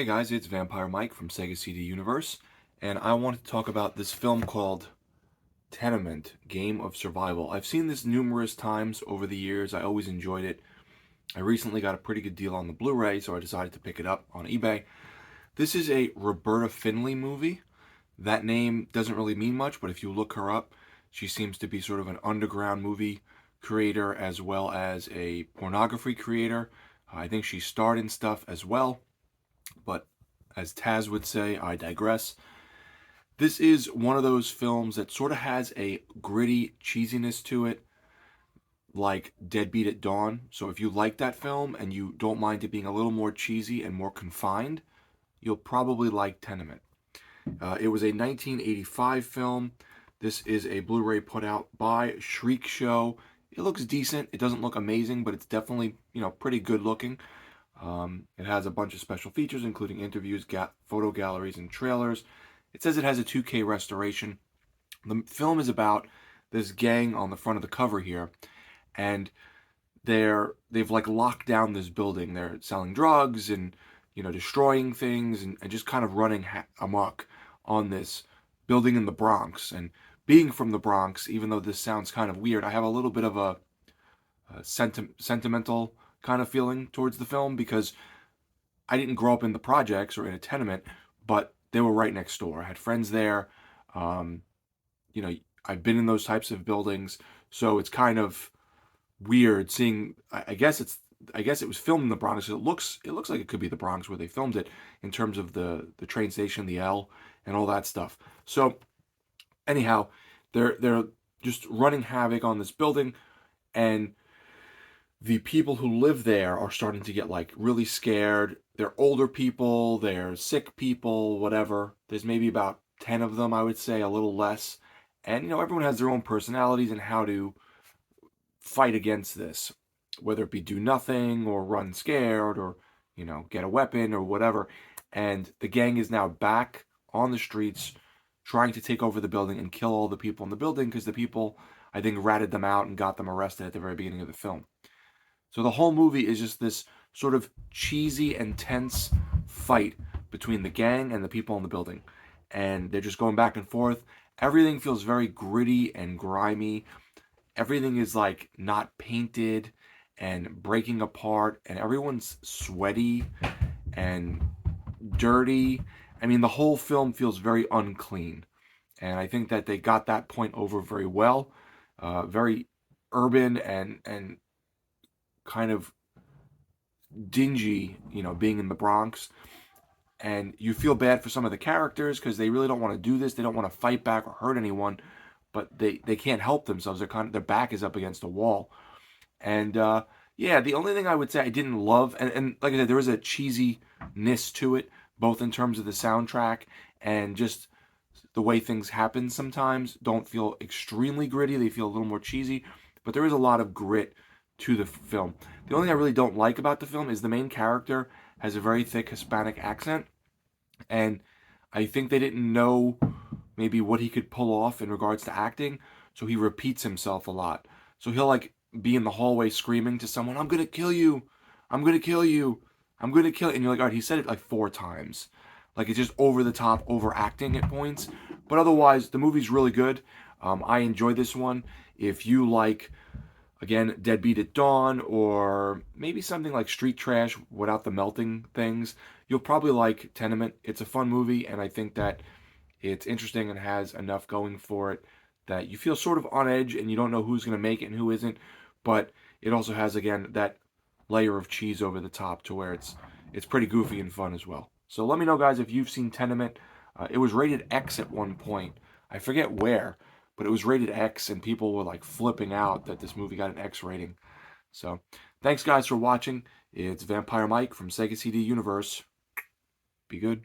Hey guys, it's Vampire Mike from Sega CD Universe, and I wanted to talk about this film called Tenement, Game of Survival. I've seen this numerous times over the years. I always enjoyed it. I recently got a pretty good deal on the Blu-ray, so I decided to pick it up on eBay. This is a Roberta Findlay movie. That name doesn't really mean much, but if you look her up, she seems to be sort of an underground movie creator as well as a pornography creator. I think she starred in stuff as well. But as Taz would say, I digress. This is one of those films that sort of has a gritty cheesiness to it, like Deadbeat at Dawn. So if you like that film and you don't mind it being a little more cheesy and more confined, you'll probably like Tenement. It was a 1985 film. This is a Blu-ray put out by Shriek Show. It looks decent. It doesn't look amazing, but it's definitely, pretty good looking. It has a bunch of special features, including interviews, photo galleries, and trailers. It says it has a 2K restoration. The film is about this gang on the front of the cover here, and they've like locked down this building. They're selling drugs and destroying things and just kind of running amok on this building in the Bronx. And being from the Bronx, even though this sounds kind of weird, I have a little bit of a sentimental kind of feeling towards the film because I didn't grow up in the projects or in a tenement, but they were right next door. I had friends there. Um, I've been in those types of buildings, so it's kind of weird seeing. I guess it was filmed in the Bronx. It looks like it could be the Bronx where they filmed it in terms of the train station, the L, and all that stuff. So anyhow, they're just running havoc on this building, and the people who live there are starting to get like really scared. They're older people, they're sick people, whatever. There's maybe about 10 of them, I would say, a little less. And everyone has their own personalities and how to fight against this, whether it be do nothing or run scared or get a weapon or whatever. And the gang is now back on the streets trying to take over the building and kill all the people in the building because the people, I think, ratted them out and got them arrested at the very beginning of the film. So the whole movie is just this sort of cheesy and tense fight between the gang and the people in the building. And they're just going back and forth. Everything feels very gritty and grimy. Everything is like not painted and breaking apart. And everyone's sweaty and dirty. I mean, the whole film feels very unclean. And I think that they got that point over very well. Very urban and kind of dingy, being in the Bronx. And you feel bad for some of the characters because they really don't want to do this. They don't want to fight back or hurt anyone, but they can't help themselves. Their back is up against a wall. And yeah, the only thing I would say I didn't love, and like I said, there is a cheesiness to it, both in terms of the soundtrack and just the way things happen sometimes don't feel extremely gritty. They feel a little more cheesy, but there is a lot of grit to the film. The only thing I really don't like about the film is the main character has a very thick Hispanic accent, and I think they didn't know maybe what he could pull off in regards to acting, so he repeats himself a lot. So he'll like be in the hallway screaming to someone, "I'm gonna kill you! I'm gonna kill you! I'm gonna kill you!" And you're like, all right, he said it like 4 times. Like it's just over the top, overacting at points. But otherwise, the movie's really good. I enjoyed this one. If you like, again, Deadbeat at Dawn, or maybe something like Street Trash without the melting things, you'll probably like Tenement. It's a fun movie, and I think that it's interesting and has enough going for it that you feel sort of on edge and you don't know who's going to make it and who isn't. But it also has, again, that layer of cheese over the top to where it's pretty goofy and fun as well. So let me know, guys, if you've seen Tenement. It was rated X at one point. I forget where, but it was rated X, and people were like flipping out that this movie got an X rating. So thanks, guys, for watching. It's Vampire Mike from Sega CD Universe. Be good.